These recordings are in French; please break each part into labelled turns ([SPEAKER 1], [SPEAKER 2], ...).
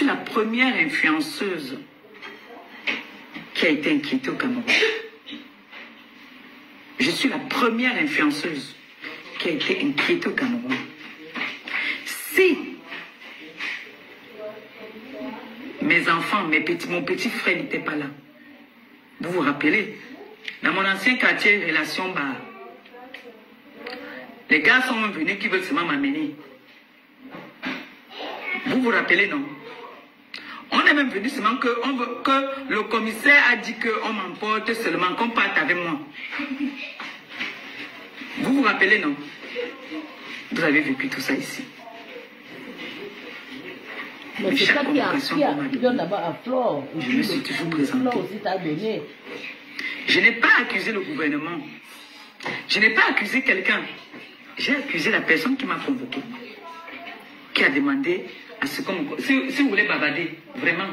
[SPEAKER 1] suis la première influenceuse qui a été inquiétée au Cameroun. Je suis la première influenceuse qui a été inquiétée au Cameroun. Si mes enfants, mon petit frère n'était pas là, vous vous rappelez, dans mon ancien quartier, relation bar, les gars sont venus qui veulent seulement m'amener. Vous vous rappelez, non? On est même venu seulement que le commissaire a dit qu'on m'emporte seulement, qu'on parte avec moi. Vous vous rappelez, non? Vous avez vécu tout ça ici.
[SPEAKER 2] Mais c'est ça qui a d'abord à Flore.
[SPEAKER 1] Je me suis toujours présentée. Je n'ai pas accusé le gouvernement. Je n'ai pas accusé quelqu'un. J'ai accusé la personne qui m'a convoqué. Qui a demandé à ce qu'on... Si vous voulez bavarder, vraiment,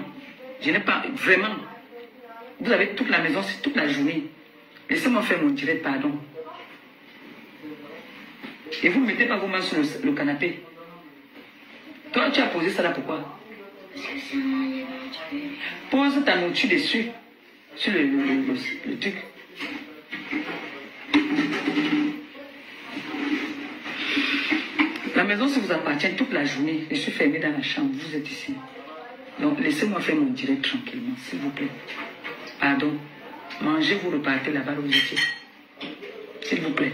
[SPEAKER 1] je n'ai pas... Vraiment. Vous avez toute la maison, c'est toute la journée. Laissez-moi faire mon direct, pardon. Et vous ne mettez pas vos mains sur le canapé. Toi, tu as posé ça là pourquoi? Pose ta nourriture dessus. Sur le truc. La maison, ça vous appartient toute la journée. Je suis fermée dans la chambre. Vous êtes ici. Donc, laissez-moi faire mon direct tranquillement, s'il vous plaît. Pardon. Mangez, vous repartez là-bas où vous étiez. S'il vous plaît.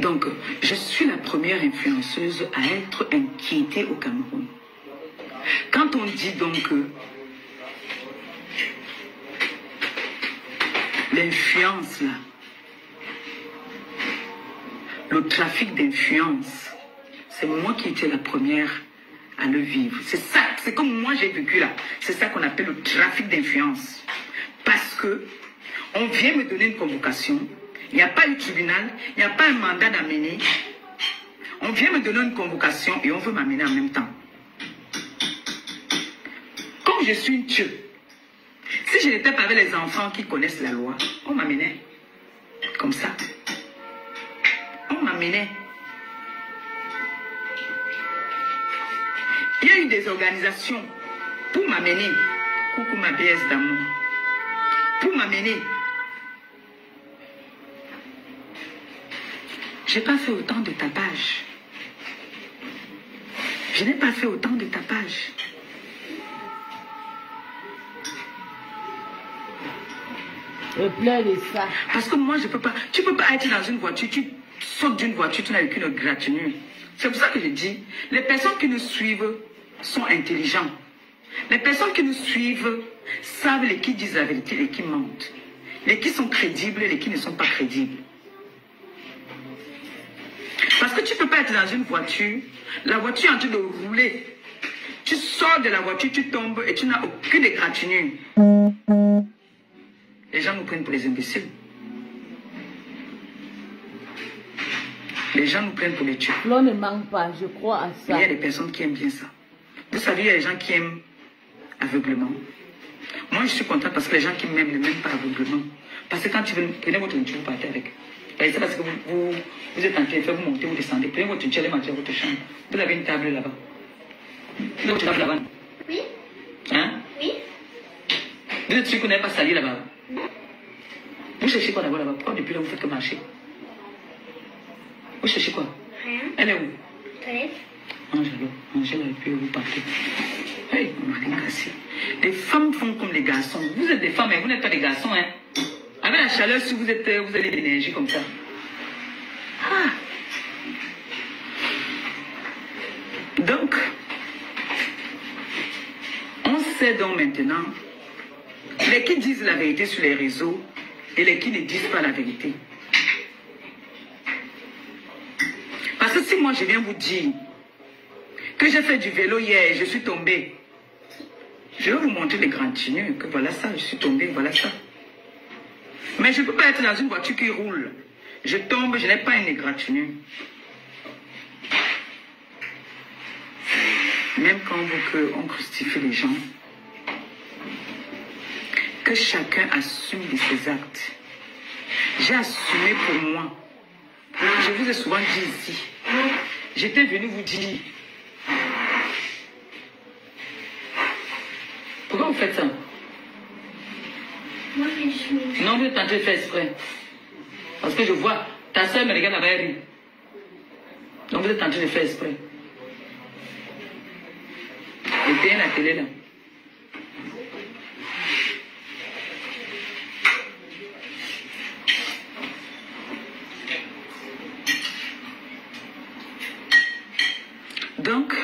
[SPEAKER 1] Donc, je suis la première influenceuse à être inquiétée au Cameroun. Quand on dit donc que l'influence là, le trafic d'influence, c'est moi qui étais la première à le vivre. C'est ça, c'est comme moi j'ai vécu là. C'est ça qu'on appelle le trafic d'influence. Parce que on vient me donner une convocation, il n'y a pas eu tribunal, il n'y a pas un mandat d'amener. On vient me donner une convocation et on veut m'amener en même temps. Comme je suis une tueuse, si je n'étais pas avec les enfants qui connaissent la loi, on m'amenait comme ça. On m'amenait. Il y a eu des organisations pour m'amener. Coucou ma BS d'amour. Pour m'amener. Je n'ai pas fait autant de tapage. Je n'ai pas fait autant de tapage.
[SPEAKER 2] Plein de ça.
[SPEAKER 1] Parce que moi, je peux pas. Tu peux pas être dans une voiture, tu sautes d'une voiture, tu n'as aucune gratinure. C'est pour ça que je dis, les personnes qui nous suivent sont intelligents. Les personnes qui nous suivent savent les qui disent la vérité, les qui mentent. Les qui sont crédibles et les qui ne sont pas crédibles. Parce que tu ne peux pas être dans une voiture, la voiture est en train de rouler. Tu sors de la voiture, tu tombes et tu n'as aucune égratignure. Les gens nous prennent pour des imbéciles. Les gens nous prennent pour des tueurs.
[SPEAKER 2] L'on ne manque pas, je crois à ça.
[SPEAKER 1] Il y a des personnes qui aiment bien ça. Vous savez, il y a des gens qui aiment aveuglement. Moi, je suis contente parce que les gens qui m'aiment ne m'aiment pas aveuglement. Parce que quand tu veux, prenez votre voiture, vous partez avec. Et c'est parce que vous êtes en train de faire, vous montez, vous descendez. Prenez votre voiture, allez manger à votre chambre. Vous avez une table là-bas. Vous avez votre table là-bas.
[SPEAKER 3] Oui.
[SPEAKER 1] Hein?
[SPEAKER 3] Oui.
[SPEAKER 1] Vous êtes sûr qu'on n'avez pas sali là-bas? Vous cherchez quoi d'abord là-bas? Pourquoi depuis là vous faites que marcher? Vous cherchez quoi?
[SPEAKER 3] Rien.
[SPEAKER 1] Elle est où?
[SPEAKER 3] Toilette.
[SPEAKER 1] Mangez là et puis vous partez. Hey, on m'a cassé. Les femmes font comme les garçons. Vous êtes des femmes, mais vous n'êtes pas des garçons, hein? Avec la chaleur, si vous avez de l'énergie comme ça. Ah! Donc, on sait donc maintenant les qui disent la vérité sur les réseaux et les qui ne disent pas la vérité. Parce que si moi je viens vous dire que j'ai fait du vélo hier et je suis tombée, je vais vous montrer les grands tenues, que voilà ça, je suis tombée, voilà ça. Mais je ne peux pas être dans une voiture qui roule. Je tombe, je n'ai pas une égratignure. Même quand on veut qu'on crucifie les gens, que chacun assume de ses actes. J'ai assumé pour moi. Je vous ai souvent dit ici. J'étais venu vous dire Pourquoi vous faites ça? Non, vous êtes en train de faire exprès. Parce que je vois, ta soeur me regarde là-bas, elle rit. Donc vous êtes en train de faire exprès. Éteignez la télé là. Donc,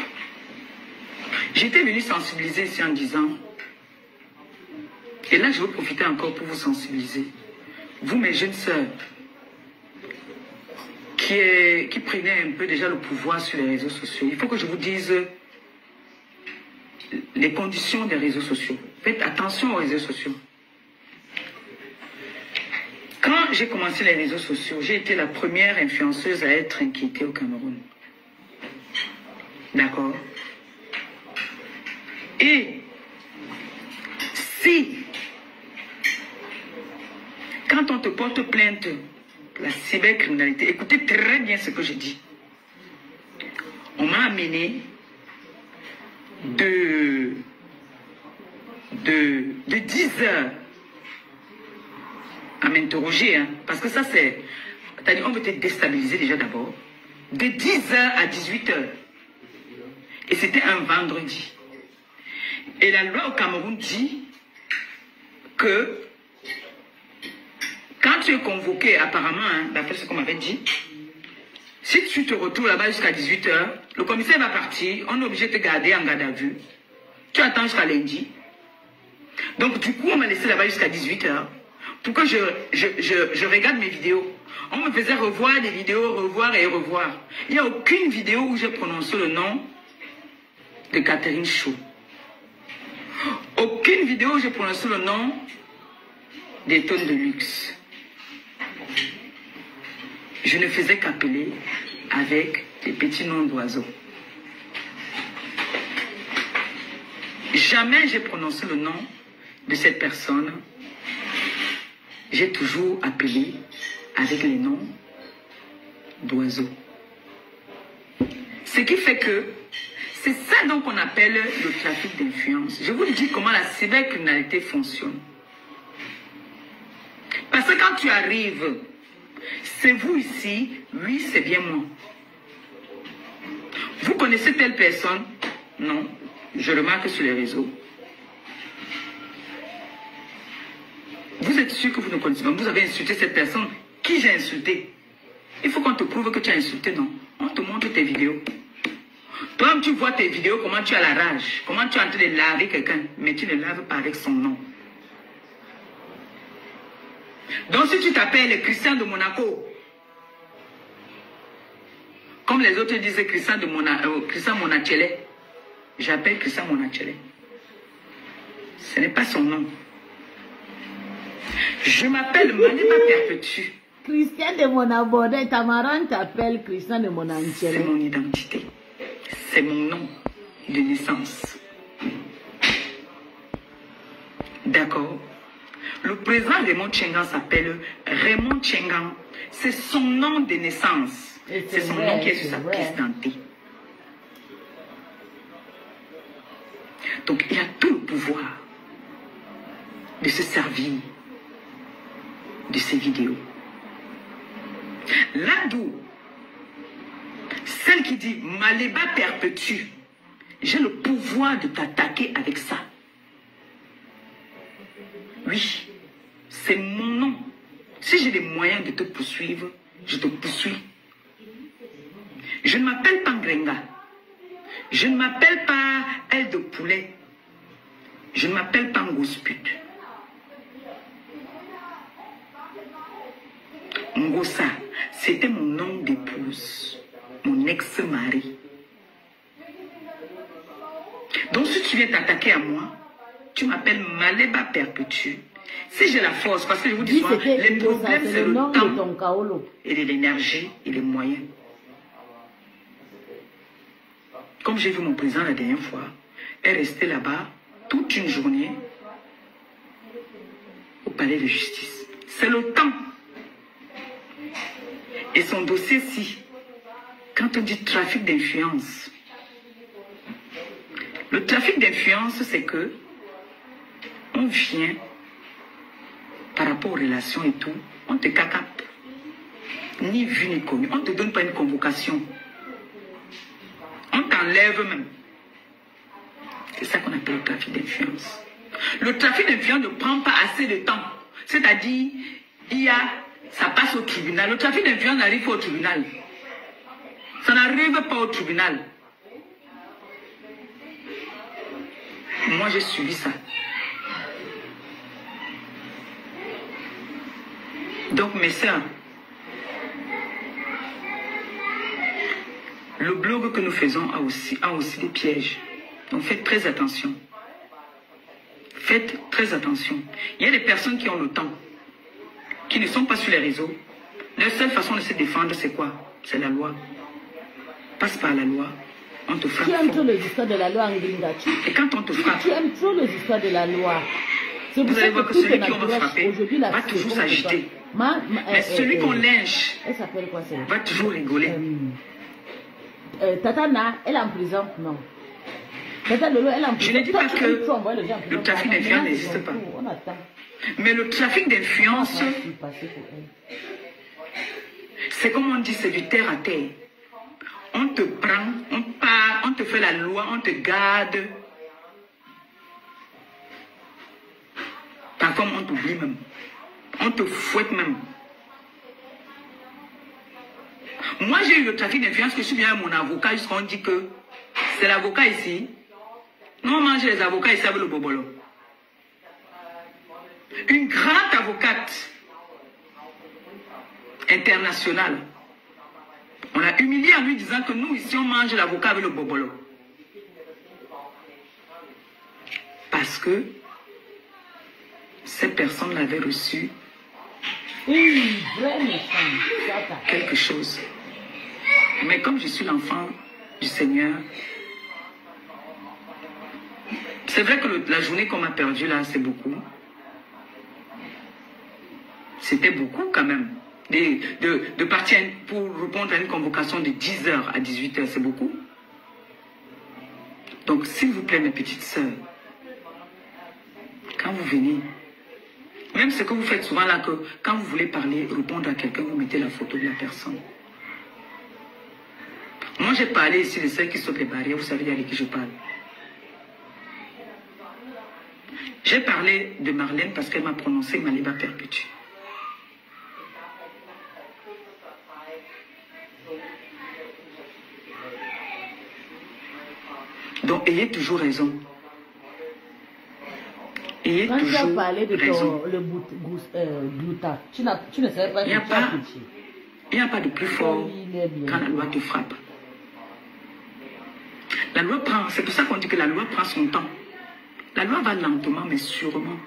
[SPEAKER 1] j'étais venue sensibiliser ici en disant, et là je veux profiter encore pour vous sensibiliser, vous mes jeunes sœurs, qui prenaient un peu déjà le pouvoir sur les réseaux sociaux, il faut que je vous dise les conditions des réseaux sociaux. Faites attention aux réseaux sociaux. Quand j'ai commencé les réseaux sociaux, j'ai été la première influenceuse à être inquiétée au Cameroun. D'accord? Et si, quand on te porte plainte, la cybercriminalité, écoutez très bien ce que je dis. On m'a amené de 10 heures à m'interroger, hein, parce que ça c'est, c'est-à-dire on veut te déstabiliser déjà d'abord, de 10 heures à 18 heures. Et c'était un vendredi. Et la loi au Cameroun dit que quand tu es convoqué, apparemment, hein, d'après ce qu'on m'avait dit, si tu te retrouves là-bas jusqu'à 18 h, le commissaire va partir, on est obligé de te garder en garde à vue. Tu attends jusqu'à lundi. Donc du coup, on m'a laissé là-bas jusqu'à 18 h pour que je regarde mes vidéos. On me faisait revoir des vidéos, revoir et revoir. Il n'y a aucune vidéo où j'ai prononcé le nom de Catherine Chou. Aucune vidéo où j'ai prononcé le nom des tonnes de luxe. Je ne faisais qu'appeler avec des petits noms d'oiseaux. Jamais j'ai prononcé le nom de cette personne. J'ai toujours appelé avec les noms d'oiseaux. Ce qui fait que c'est ça donc qu'on appelle le trafic d'influence. Je vous dis comment la cybercriminalité fonctionne. Parce que quand tu arrives, c'est vous ici, oui, c'est bien moi. Vous connaissez telle personne? Non, je remarque sur les réseaux. Vous êtes sûr que vous ne connaissez pas? Vous avez insulté cette personne. Qui j'ai insulté? Il faut qu'on te prouve que tu as insulté, non? On te montre tes vidéos. Toi, tu vois tes vidéos, comment tu as la rage, comment tu es en train de laver quelqu'un, mais tu ne laves pas avec son nom. Donc si tu t'appelles Christian de Monaco, comme les autres disent Christian Monachele, j'appelle Christian Monachele. Ce n'est pas son nom. Je m'appelle Maleba Perpétue.
[SPEAKER 2] Christian de Monaborde, Tamaran t'appelle Christian de Monachele.
[SPEAKER 1] C'est mon identité. C'est mon nom de naissance. D'accord? Le président Raymond Tchengan s'appelle Raymond Tchengan. C'est son nom de naissance. C'est son nom qui est sur sa pièce d'identité. Donc il a tout le pouvoir de se servir de ces vidéos. Là d'où celle qui dit Maleba Perpétue, j'ai le pouvoir de t'attaquer avec ça. Oui, c'est mon nom. Si j'ai les moyens de te poursuivre, je te poursuis. Je ne m'appelle pas Ngrenga. Je ne m'appelle pas aile de poulet. Je ne m'appelle pas Ngosput. Ngosa, c'était mon nom d'épouse, mon ex-mari. Donc si tu viens t'attaquer à moi, tu m'appelles Maleba Perpétue. Si j'ai la force, parce que je vous dis souvent, les problèmes c'est le temps et l'énergie et les moyens. Comme j'ai vu mon président la dernière fois, elle restait là-bas toute une journée au palais de justice. C'est le temps. Et son dossier-ci, quand on dit trafic d'influence, le trafic d'influence, c'est que on vient par rapport aux relations et tout, on te cacape. Ni vu ni connu. On ne te donne pas une convocation. On t'enlève même. C'est ça qu'on appelle le trafic d'influence. Le trafic d'influence ne prend pas assez de temps. C'est-à-dire, ça passe au tribunal. Le trafic d'influence n'arrive pas au tribunal. Ça n'arrive pas au tribunal. Moi, j'ai subi ça. Donc, mes sœurs, le blog que nous faisons a aussi des pièges. Donc, faites très attention. Faites très attention. Il y a des personnes qui ont le temps, qui ne sont pas sur les réseaux. Leur seule façon de se défendre, c'est quoi? C'est la loi. Passe par la loi, on te frappe.
[SPEAKER 2] Tu aimes trop les histoires de la loi, Anglinga.
[SPEAKER 1] Et quand on te frappe,
[SPEAKER 2] tu aimes trop les histoires de la loi.
[SPEAKER 1] Vous allez voir que celui qui va frapper va toujours s'agiter. Mais celui qu'on lynche va toujours rigoler.
[SPEAKER 2] Tatana, elle est en prison? Non. Tata Lolo, elle est en prison.
[SPEAKER 1] Je ne dis pas que le trafic d'influence n'existe pas. Mais le trafic d'influence, c'est comme on dit, c'est du terre à terre. On te prend, on part, on te fait la loi, on te garde. Par contre, on t'oublie même. On te fouette même. Moi, j'ai eu le trafic d'influence que je suis bien avec mon avocat jusqu'à on dit que c'est l'avocat ici. Nous, on mange les avocats ici avec le bobolo. Une grande avocate internationale. On l'a humilié en lui disant que nous, ici, on mange l'avocat avec le bobolo. Parce que cette personne l'avait reçu quelque chose. Mais comme je suis l'enfant du Seigneur, c'est vrai que la journée qu'on m'a perdue là, c'est beaucoup. C'était beaucoup quand même. De partir pour répondre à une convocation de 10h à 18h, c'est beaucoup. Donc, s'il vous plaît, mes petites sœurs, quand vous venez, même ce que vous faites souvent là, que quand vous voulez parler, répondre à quelqu'un, vous mettez la photo de la personne. Moi, j'ai parlé ici de celles qui sautent les barrières, vous savez avec qui je parle. J'ai parlé de Marlène parce qu'elle m'a prononcé Maliba perpétue. Donc, ayez toujours raison. Ayez
[SPEAKER 2] quand
[SPEAKER 1] toujours
[SPEAKER 2] tu as parlé de
[SPEAKER 1] raison.
[SPEAKER 2] gluta, tu ne savais pas que tu as pitié.
[SPEAKER 1] Il n'y a pas de plus fort quand la loi te frappe. La loi prend, c'est pour ça qu'on dit que la loi prend son temps. La loi va lentement, mais sûrement.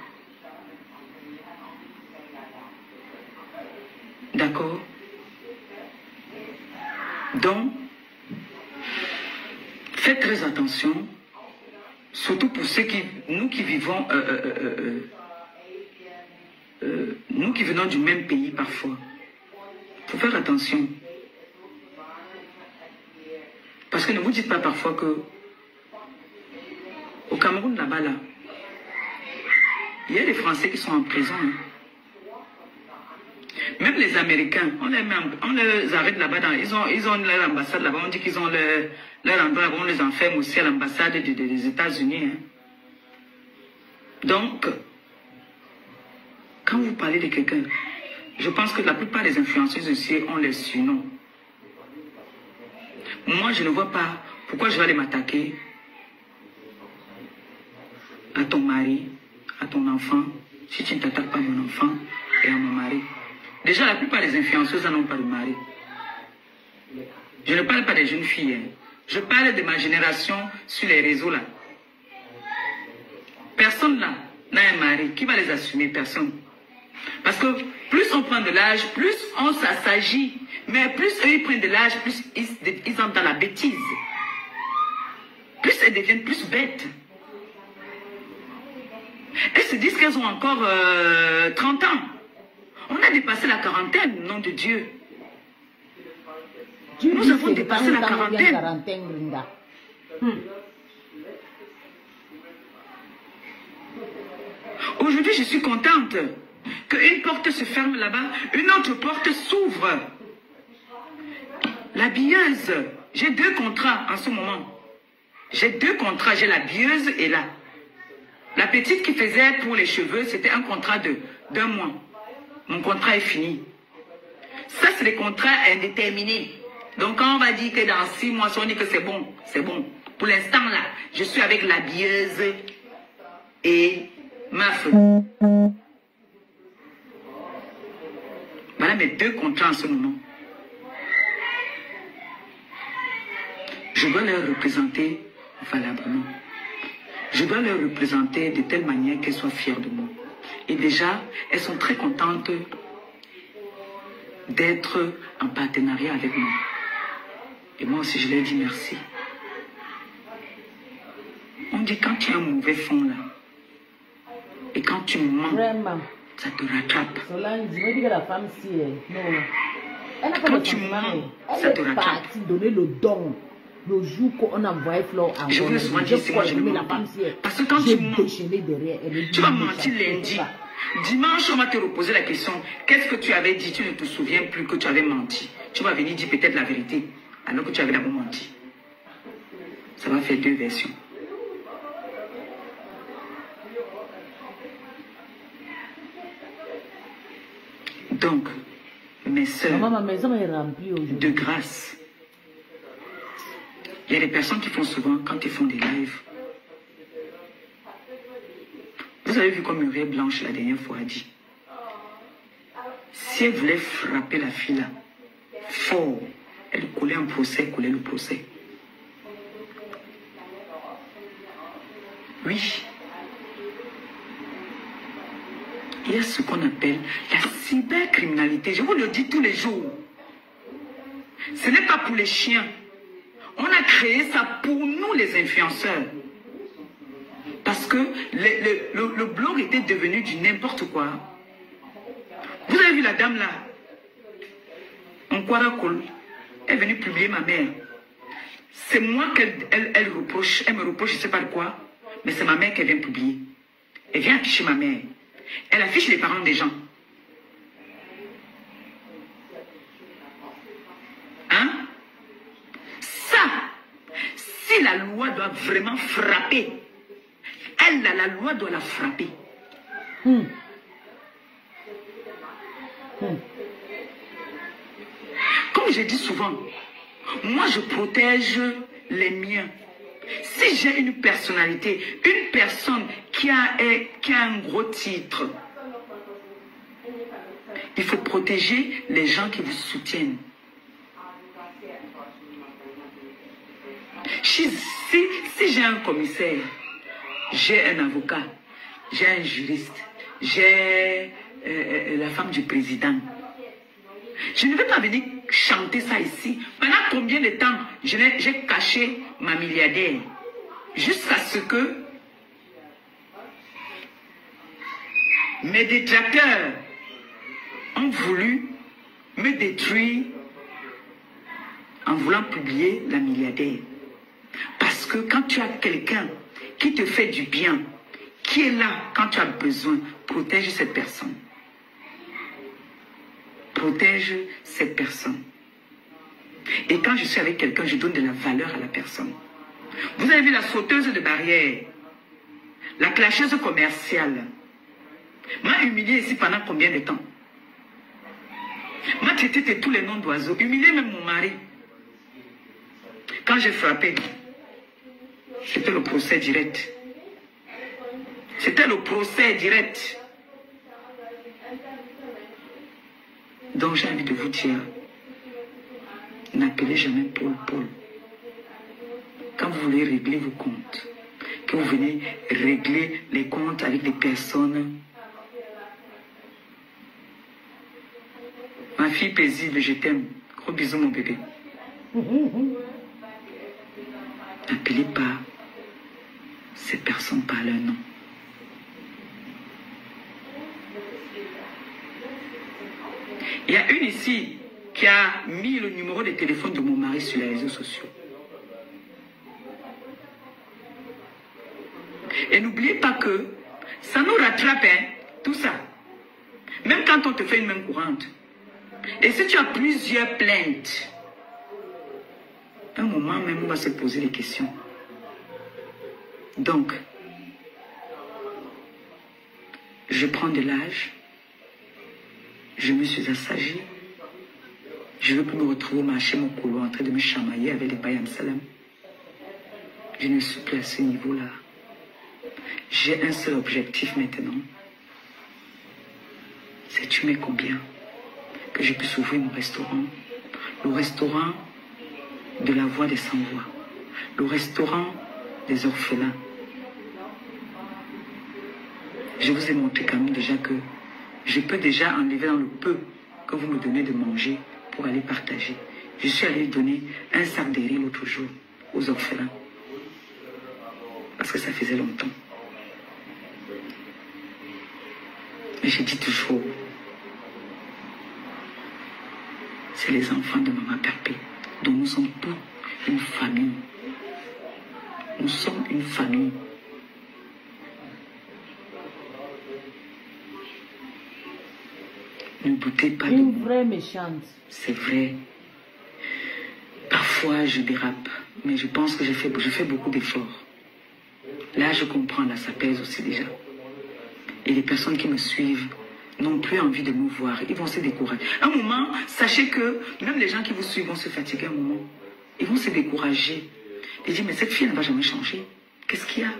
[SPEAKER 1] D'accord? Donc, faites très attention, surtout pour ceux qui, nous qui vivons, nous qui venons du même pays parfois. Il faut faire attention. Parce que ne vous dites pas parfois que au Cameroun, là-bas, là, il y a des Français qui sont en prison. Hein. Même les Américains, on les arrête là-bas. Ils ont leur ambassade là-bas. On dit qu'ils ont leur endroit là-bas. On les enferme aussi à l'ambassade des États-Unis. Hein. Donc, quand vous parlez de quelqu'un, je pense que la plupart des influenceuses aussi ont les surnoms. Moi, je ne vois pas pourquoi je vais aller m'attaquer à ton mari, à ton enfant, si tu ne t'attaques pas à mon enfant et à mon mari. Déjà, la plupart des influenceuses n'ont pas de mari. Je ne parle pas des jeunes filles. Hein. Je parle de ma génération sur les réseaux là. Personne là n'a un mari. Qui va les assumer? Personne. Parce que plus on prend de l'âge, plus on s'agit. Mais plus eux ils prennent de l'âge, plus ils entrent dans la bêtise. Plus elles deviennent plus bêtes. Elles se disent qu'elles ont encore 30 ans. On a dépassé la quarantaine, nom de Dieu. Nous avons dépassé la quarantaine. Aujourd'hui, je suis contente qu'une porte se ferme là-bas, une autre porte s'ouvre. La billeuse, j'ai 2 contrats en ce moment. J'ai 2 contrats, j'ai la billeuse et là. La petite qui faisait pour les cheveux, c'était un contrat d'1 mois. Mon contrat est fini. Ça, c'est des contrats indéterminés. Donc, quand on va dire que dans 6 mois, si on dit que c'est bon, c'est bon. Pour l'instant, là, je suis avec la billeuse et ma femme. Voilà mes 2 contrats en ce moment. Je dois leur représenter valablement. Je dois leur représenter de telle manière qu'elles soient fières de moi. Et déjà, elles sont très contentes d'être en partenariat avec moi. Et moi aussi, je leur dis merci. On dit quand tu as un mauvais fond là, et quand tu mens,
[SPEAKER 2] Vraiment.
[SPEAKER 1] ça te rattrape.
[SPEAKER 2] Solange, je me dis que la femme, si non. Elle n'a pas
[SPEAKER 1] Quand
[SPEAKER 2] de
[SPEAKER 1] tu
[SPEAKER 2] sentiment.
[SPEAKER 1] mens,
[SPEAKER 2] Elle
[SPEAKER 1] ça te
[SPEAKER 2] est
[SPEAKER 1] rattrape.
[SPEAKER 2] partie donner le don. Le jour qu'on envoie Flore à
[SPEAKER 1] Je veux souvent dire, c'est moi, je ne mens pas. Parce que quand tu mens,
[SPEAKER 2] derrière,
[SPEAKER 1] tu vas mentir lundi. Dimanche, on va te reposer la question. Qu'est-ce que tu avais dit? Tu ne te souviens plus que tu avais menti. Tu vas venir dire peut-être la vérité, alors que tu avais d'abord menti. Ça va faire 2 versions. Donc, mes soeurs,
[SPEAKER 2] Maman, ma maison est remplie aujourd'hui.
[SPEAKER 1] de grâce, il y a des personnes qui font souvent, quand ils font des lives, vous avez vu comme Muriel Blanche la dernière fois a dit, si elle voulait frapper la fille là, fort, elle collait un procès, elle collait le procès. Oui. Il y a ce qu'on appelle la cybercriminalité. Je vous le dis tous les jours. Ce n'est pas pour les chiens. On a créé ça pour nous, les influenceurs. Parce que le blog était devenu du n'importe quoi. Vous avez vu la dame là, en Kwarakol, elle est venue publier ma mère. C'est moi qu'elle reproche, elle me reproche, je ne sais pas de quoi, mais c'est ma mère qu'elle vient publier. Elle vient afficher ma mère. Elle affiche les parents des gens. Hein? Ça, si la loi doit vraiment frapper, elle, la loi doit la frapper. Comme je dis souvent, moi je protège les miens. Si j'ai une personnalité, une personne qui a un gros titre, il faut protéger les gens qui vous soutiennent. Si j'ai un commissaire, j'ai un avocat, j'ai un juriste, j'ai la femme du président, je ne vais pas venir chanter ça ici. Pendant combien de temps j'ai caché ma milliardaire? Jusqu'à ce que mes détracteurs ont voulu me détruire en voulant publier la milliardaire. Parce que quand tu as quelqu'un qui te fait du bien, qui est là quand tu as besoin, protège cette personne. Protège cette personne. Et quand je suis avec quelqu'un, je donne de la valeur à la personne. Vous avez vu la sauteuse de barrière, la clasheuse commerciale, m'a humilié ici pendant combien de temps? M'a traité de tous les noms d'oiseaux, humilié même mon mari. Quand j'ai frappé, c'était le procès direct. C'était le procès direct. Donc j'ai envie de vous dire, n'appelez jamais Paul Paul. Quand vous voulez régler vos comptes, que vous venez régler les comptes avec des personnes. Ma fille paisible, je t'aime. Gros bisous mon bébé. N'appelez pas ces personnes par leur nom. Il y a une ici qui a mis le numéro de téléphone de mon mari sur les réseaux sociaux. Et n'oubliez pas que Ça nous rattrape, hein, tout ça. Même quand on te fait une main courante. Et si tu as plusieurs plaintes, un moment même, on va se poser des questions. Donc, je prends de l'âge, je me suis assagie, je ne veux plus me retrouver au marché mon couloir en train de me chamailler avec des bayam salam. Je ne suis plus à ce niveau-là. J'ai un seul objectif maintenant. C'est tu mets combien que je puisse ouvrir mon restaurant. Le restaurant de la voix des sans-voix. Le restaurant des orphelins. Je vous ai montré quand même déjà que je peux déjà enlever dans le peu que vous me donnez de manger pour aller partager. Je suis allé donner un sac de riz l'autre jour aux orphelins. Parce que ça faisait longtemps. Mais j'ai dit toujours, c'est les enfants de Maman Perpé, dont nous sommes tous une famille. Nous sommes une famille. Ne doutez pas de moi.
[SPEAKER 2] Une vraie méchante.
[SPEAKER 1] C'est vrai. Parfois, je dérape, mais je pense que je fais beaucoup d'efforts. Là, je comprends, là, ça pèse aussi déjà. Et les personnes qui me suivent n'ont plus envie de me voir. Ils vont se décourager. Un moment, sachez que même les gens qui vous suivent vont se fatiguer un moment. Ils vont se décourager. Ils disent, mais cette fille ne va jamais changer. Qu'est-ce qu'il y a?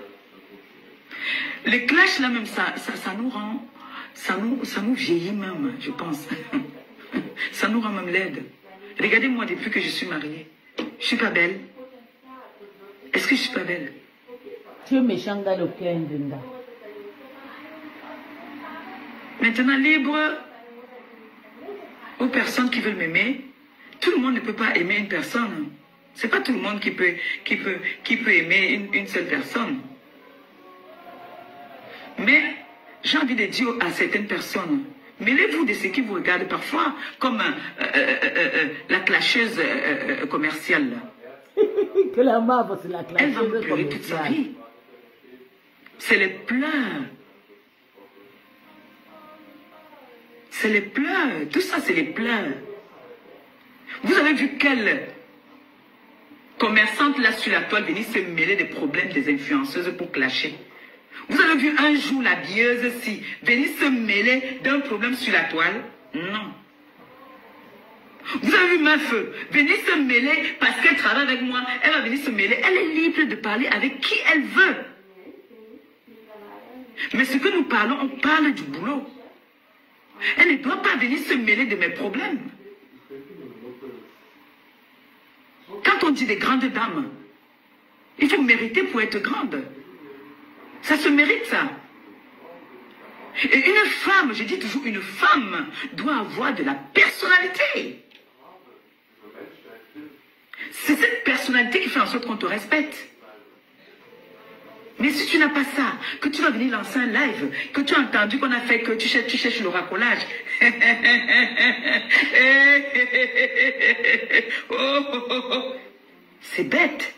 [SPEAKER 1] Les clashs, là même, ça nous rend... Ça nous vieillit même, je pense. Ça nous rend même laide. Regardez-moi depuis que je suis mariée. Je suis pas belle. Est-ce que je suis pas belle?
[SPEAKER 2] Tu es méchant dans le cœur de là.
[SPEAKER 1] Maintenant, libre aux personnes qui veulent m'aimer. Tout le monde ne peut pas aimer une personne. C'est pas tout le monde qui peut aimer une seule personne. Mais j'ai envie de dire à certaines personnes, mêlez-vous de ce qui vous regarde parfois comme la clasheuse commerciale.
[SPEAKER 2] Que la marbre, c'est la clasheuse
[SPEAKER 1] Elle va me pleurer toute sa vie. C'est les pleurs. C'est les pleurs. Tout ça, c'est les pleurs. Vous avez vu quelle commerçante là sur la toile venir se mêler des problèmes des influenceuses pour clasher? Vous avez vu un jour la bieuse si venir se mêler d'un problème sur la toile? Non. Vous avez vu ma feu venir se mêler parce qu'elle travaille avec moi, elle va venir se mêler. Elle est libre de parler avec qui elle veut. Mais ce que nous parlons, on parle du boulot. Elle ne doit pas venir se mêler de mes problèmes. Quand on dit des grandes dames, il faut mériter pour être grande. Ça se mérite, ça. Et une femme, je dis toujours, une femme doit avoir de la personnalité. C'est cette personnalité qui fait en sorte qu'on te respecte. Mais si tu n'as pas ça, que tu vas venir lancer un live, que tu as entendu qu'on a fait, que tu cherches le racolage. C'est bête.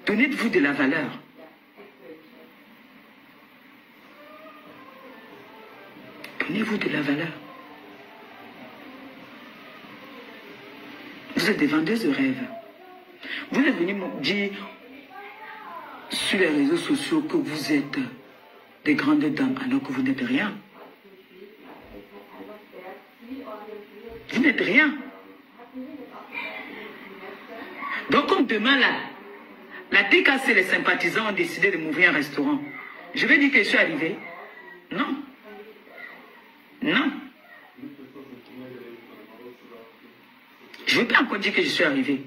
[SPEAKER 1] Donnez-vous de la valeur. Donnez-vous de la valeur. Vous êtes des vendeuses de rêves. Vous êtes venus me dire sur les réseaux sociaux que vous êtes des grandes dames alors que vous n'êtes rien. Vous n'êtes rien. Donc comme demain là, la TKC et les sympathisants ont décidé de m'ouvrir un restaurant, je vais dire que je suis arrivée? Non. Non. Je ne veux pas encore dire que je suis arrivée.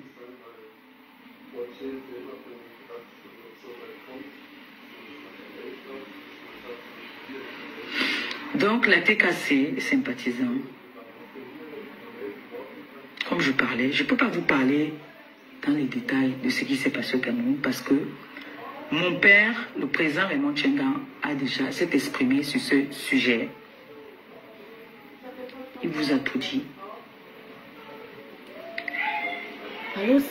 [SPEAKER 1] Donc la TKC, les sympathisants, comme je parlais, je ne peux pas vous parler dans les détails de ce qui s'est passé au Cameroun parce que mon père, le président Raymond Tchengan, a déjà s'est exprimé sur ce sujet. Il vous a tout dit.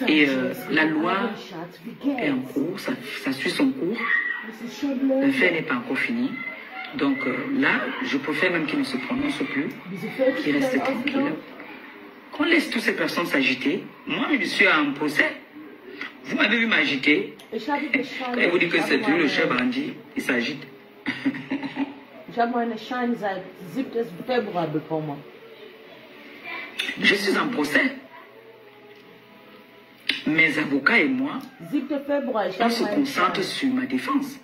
[SPEAKER 1] Et la loi est en cours, ça suit son cours. L'affaire n'est pas encore finie. Donc là, je préfère même qu'il ne se prononce plus, qu'il reste tranquille. Qu'on laisse toutes ces personnes s'agiter. Moi, je suis en procès. Vous m'avez vu m'agiter. Quand il vous dit que c'est lui, le chef bandit, il s'agite. Je suis en procès. Mes avocats et moi, on se concentre sur ma défense.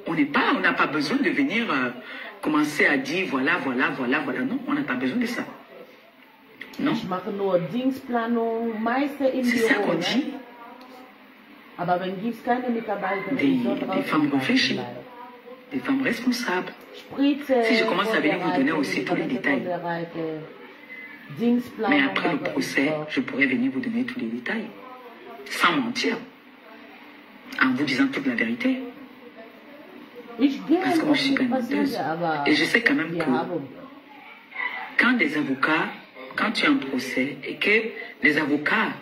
[SPEAKER 1] On n'a pas besoin de venir commencer à dire voilà. Non, on n'a pas besoin de ça. Non. C'est ça qu'on dit. Des femmes réfléchies, des femmes responsables. Si je commence à venir vous donner aussi tous les détails. Mais après le procès, je pourrais venir vous donner tous les détails. Sans mentir. En vous disant toute la vérité. Parce que moi, je suis pas une menteuse. Et je sais quand même que quand des avocats, quand tu es en procès et que les avocats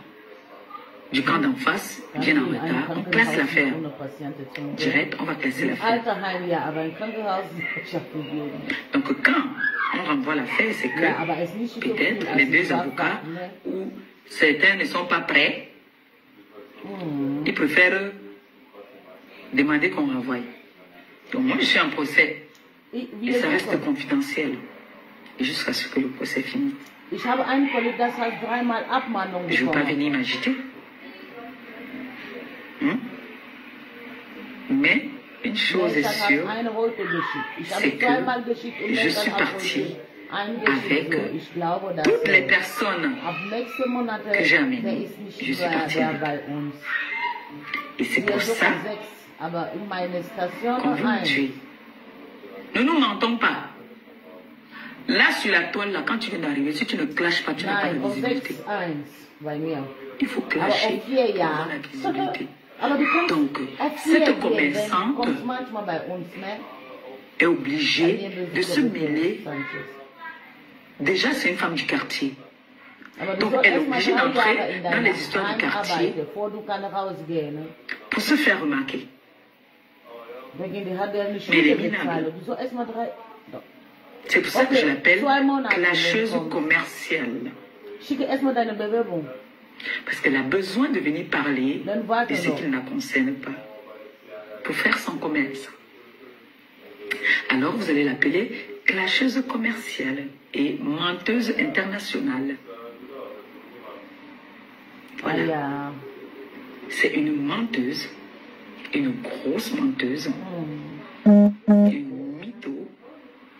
[SPEAKER 1] du camp d'en face viennent en retard, on classe l'affaire. Direct, on va classer l'affaire. Donc quand on renvoie l'affaire, c'est que peut-être les deux avocats ou certains ne sont pas prêts. Ils préfèrent demander qu'on renvoie. Donc moi, je suis en procès. Et ça reste confidentiel. Jusqu'à ce que le procès finisse. Je ne veux pas venir m'agiter. Mais une chose est sûre, c'est que je suis partie avec toutes les personnes que j'ai amenées. Je suis partie avec. Et c'est pour ça qu'on veut me tuer. Ne nous mentons pas. Là, sur la toile, là, quand tu viens d'arriver, si tu ne clashes pas, tu n'as pas de visibilité. Il faut clasher pour avoir la visibilité. Donc, cette commerçante est obligée de se mêler. Déjà, c'est une femme du quartier. Donc, elle est obligée d'entrer dans les histoires du quartier pour se faire remarquer. Mais elle est minable. C'est pour ça que je l'appelle clasheuse commerciale. Parce qu'elle a besoin de venir parler de ce qui ne la concerne pas. Pour faire son commerce. Alors vous allez l'appeler clasheuse commerciale et menteuse internationale. Voilà. C'est une menteuse, une grosse menteuse, une mytho,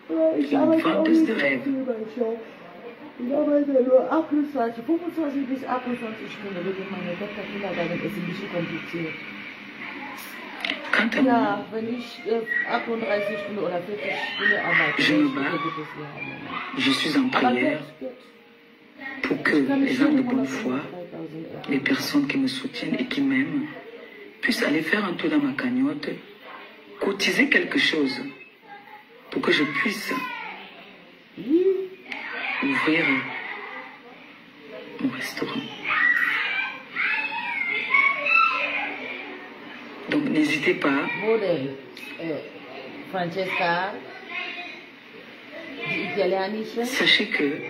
[SPEAKER 1] une vendeuse de rêves. Quant à moi, je me bats, je suis en prière pour que les gens de bonne foi, les personnes qui me soutiennent et qui m'aiment, puissent aller faire un tour dans ma cagnotte, cotiser quelque chose pour que je puisse ouvrir mon restaurant. Donc n'hésitez pas.
[SPEAKER 2] Francesca,
[SPEAKER 1] Sachez que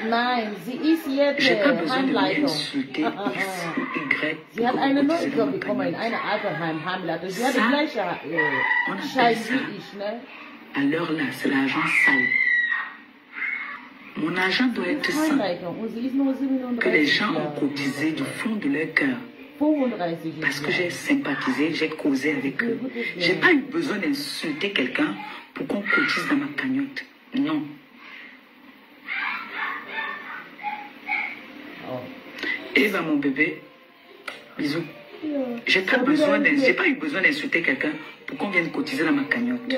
[SPEAKER 2] nein, sie ist jetzt
[SPEAKER 1] j'ai pas besoin de
[SPEAKER 2] Heimleitung.
[SPEAKER 1] insulter X ou Y.
[SPEAKER 2] Sie hat eine Neugier bekommen in einer Alterheim-Heimleitung. Sie hat die gleiche Schein wie ich, ne?
[SPEAKER 1] À l'heure là, c'est l'argent sale. Mon argent doit être sain. Que les gens ont cotisé du fond de leur cœur. Parce que j'ai sympathisé, j'ai causé avec eux. J'ai pas eu besoin d'insulter quelqu'un pour qu'on cotise dans ma cagnotte. Non. Eva, mon bébé, bisous. J'ai pas eu besoin d'insulter quelqu'un pour qu'on vienne cotiser dans ma cagnotte.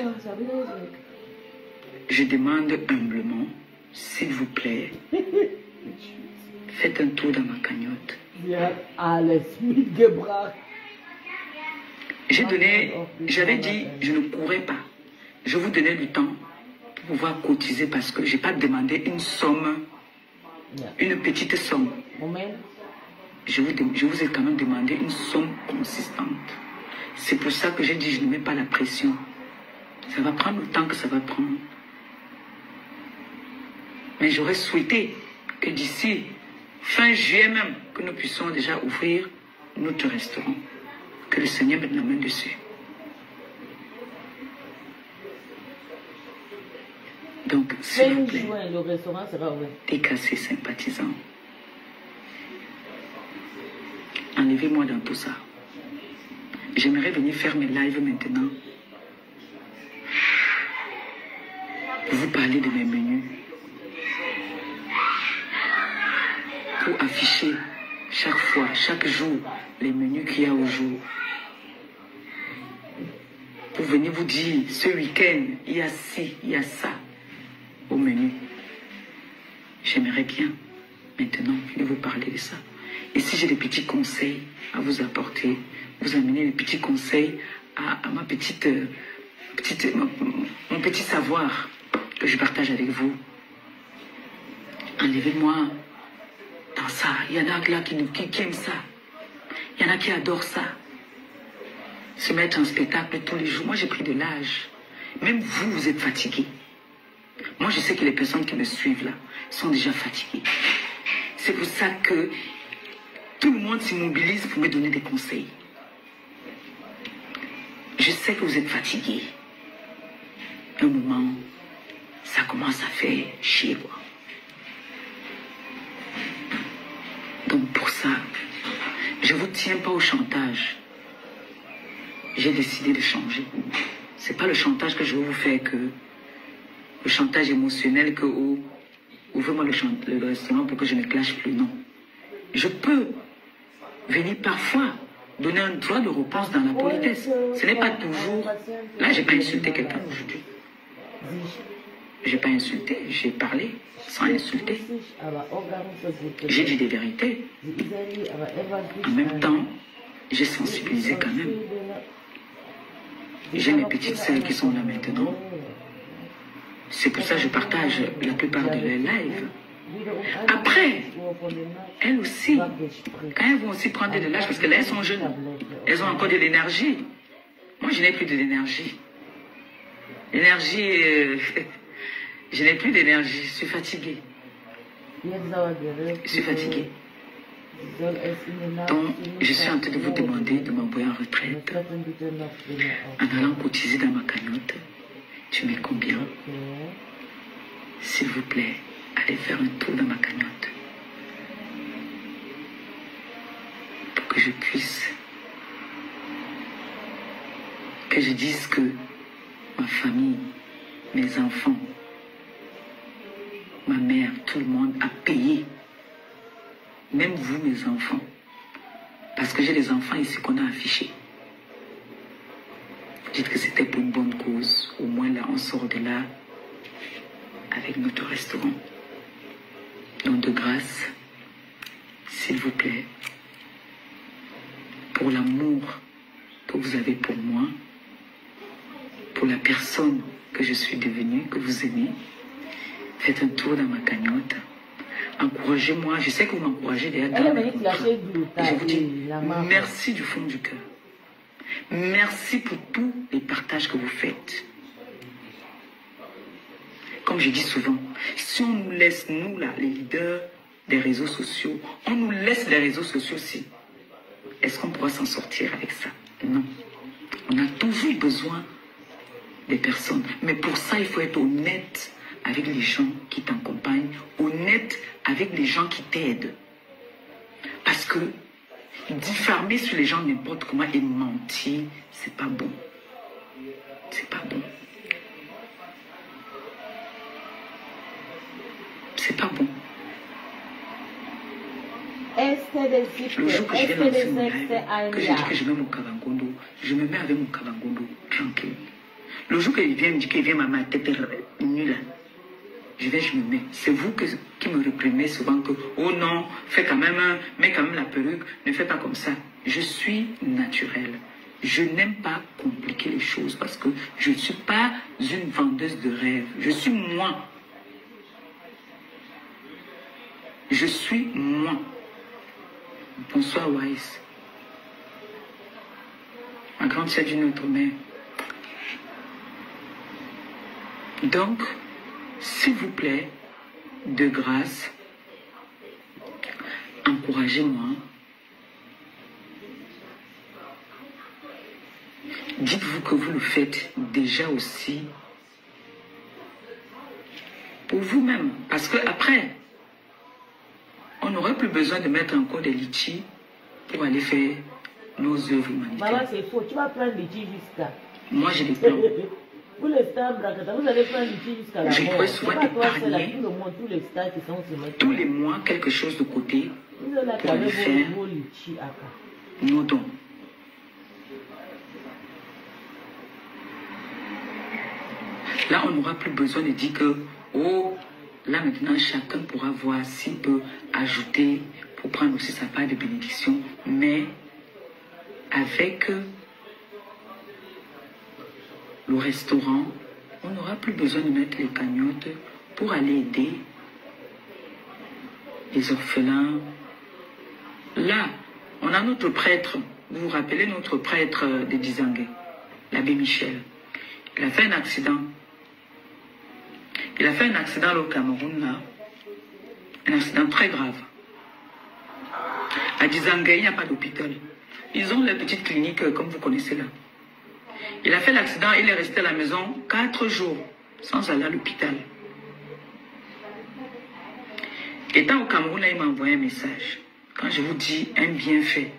[SPEAKER 1] Je demande humblement, s'il vous plaît, faites un tour dans ma cagnotte. J'avais dit, je ne courais pas. Je vous donnais du temps pour pouvoir cotiser parce que je n'ai pas demandé une somme, une petite somme. Je vous ai quand même demandé une somme consistante. C'est pour ça que j'ai dit, je ne mets pas la pression. Ça va prendre le temps que ça va prendre. Mais j'aurais souhaité que d'ici fin juillet même, que nous puissions déjà ouvrir notre restaurant. Que le Seigneur mette la main dessus. Donc, s'il vous plaît,
[SPEAKER 2] le restaurant sera ouvert.
[SPEAKER 1] décassez sympathisants. Enlevez-moi dans tout ça. J'aimerais venir faire mes lives maintenant. Pour vous parler de mes menus. Pour afficher chaque fois, chaque jour, les menus qu'il y a au jour. Pour venir vous dire, ce week-end, il y a ci, il y a ça au menu. J'aimerais bien maintenant venir vous parler de ça. Et si j'ai des petits conseils à vous apporter, vous amener des petits conseils à ma mon petit savoir que je partage avec vous. Enlevez-moi dans ça. Il y en a là qui aiment ça. Il y en a qui adorent ça. Se mettre en spectacle tous les jours. Moi, j'ai pris de l'âge. Même vous, vous êtes fatigués. Moi, je sais que les personnes qui me suivent là sont déjà fatiguées. C'est pour ça que tout le monde s'immobilise pour me donner des conseils. Je sais que vous êtes fatigués. Un moment, ça commence à faire chier, quoi. Donc pour ça, je ne vous tiens pas au chantage. J'ai décidé de changer. Ce n'est pas le chantage que je veux vous faire, que le chantage émotionnel, que ouvrez-moi le restaurant pour que je ne clash plus. Non. Je peux venir parfois donner un droit de réponse dans la politesse. Ce n'est pas toujours... Là, je n'ai pas insulté quelqu'un aujourd'hui. Je n'ai pas insulté, j'ai parlé sans insulter. J'ai dit des vérités. En même temps, j'ai sensibilisé quand même. J'ai mes petites sœurs qui sont là maintenant. C'est pour ça que je partage la plupart de leurs lives. Après, elles aussi, quand elles vont aussi prendre de l'âge, parce que là, elles sont jeunes, elles ont encore de l'énergie. Moi, je n'ai plus de l'énergie. L'énergie, je n'ai plus d'énergie, je suis fatiguée. Je suis fatiguée. Donc, je suis en train de vous demander de m'envoyer en retraite en allant cotiser dans ma cagnotte. Tu mets combien? S'il vous plaît, allez faire un tour dans ma cagnotte. Pour que je puisse, que je dise que ma famille, mes enfants, ma mère, tout le monde a payé. Même vous, mes enfants. Parce que j'ai les enfants ici qu'on a affichés. Dites que c'était pour une bonne cause. Au moins là, on sort de là avec notre restaurant. Donc de grâce, s'il vous plaît, pour l'amour que vous avez pour moi, pour la personne que je suis devenue, que vous aimez, faites un tour dans ma cagnotte. Encouragez-moi. Je sais que vous m'encouragez derrière. Je vous dis merci du fond du cœur. Merci pour tous les partages que vous faites. Comme je dis souvent, si on nous laisse, nous là, les leaders des réseaux sociaux, on nous laisse les réseaux sociaux aussi, est-ce qu'on pourra s'en sortir avec ça? Non. On a toujours besoin des personnes. Mais pour ça, il faut être honnête avec les gens qui t'accompagnent, honnête avec les gens qui t'aident. Parce que diffamer sur les gens n'importe comment et mentir, c'est pas bon. C'est pas bon. C'est pas bon. Le jour que je vais lancer mon live, que je dis que je mets mon Kabangondo, je me mets avec mon Kabangondo tranquille. Le jour qu'il vient me dire qu'il vient ma tête nulle, je me mets. C'est vous qui me réprimez souvent que, oh non, mets quand même la perruque, ne fais pas comme ça. Je suis naturelle. Je n'aime pas compliquer les choses parce que je ne suis pas une vendeuse de rêves. Je suis moi. Je suis moi. Bonsoir, Wise. grande sœur d'une autre mère. Donc, s'il vous plaît, de grâce, encouragez-moi. Dites-vous que vous le faites déjà aussi pour vous-même. Parce que après, on n'aurait plus besoin de mettre encore des litchis pour aller faire nos œuvres humanitaires.
[SPEAKER 2] Maman, c'est faux. Tu vas prendre litchis jusqu'à...
[SPEAKER 1] Moi, j'ai des plans.
[SPEAKER 2] Pour les stars, vous allez prendre litchis jusqu'à la mort.
[SPEAKER 1] Je pourrais souvent épargner
[SPEAKER 2] tout le monde, tous les stars qui sont sur
[SPEAKER 1] tous les mois quelque chose de côté
[SPEAKER 2] vous allez
[SPEAKER 1] pour aller faire
[SPEAKER 2] vos litchis après.
[SPEAKER 1] nos dons. Là, on n'aura plus besoin de dire que, oh, là maintenant, chacun pourra voir s'il peut ajouter pour prendre aussi sa part de bénédiction. Mais avec le restaurant, on n'aura plus besoin de mettre les cagnottes pour aller aider les orphelins. Là, on a notre prêtre, vous vous rappelez notre prêtre de Dizangue, l'abbé Michel. Il a fait un accident. Il a fait un accident au Cameroun, là. Un accident très grave. À Dizangue, il n'y a pas d'hôpital. Ils ont les petites cliniques comme vous connaissez là. Il a fait l'accident, il est resté à la maison 4 jours sans aller à l'hôpital. Étant au Cameroun, là, il m'a envoyé un message. Quand je vous dis un bienfait,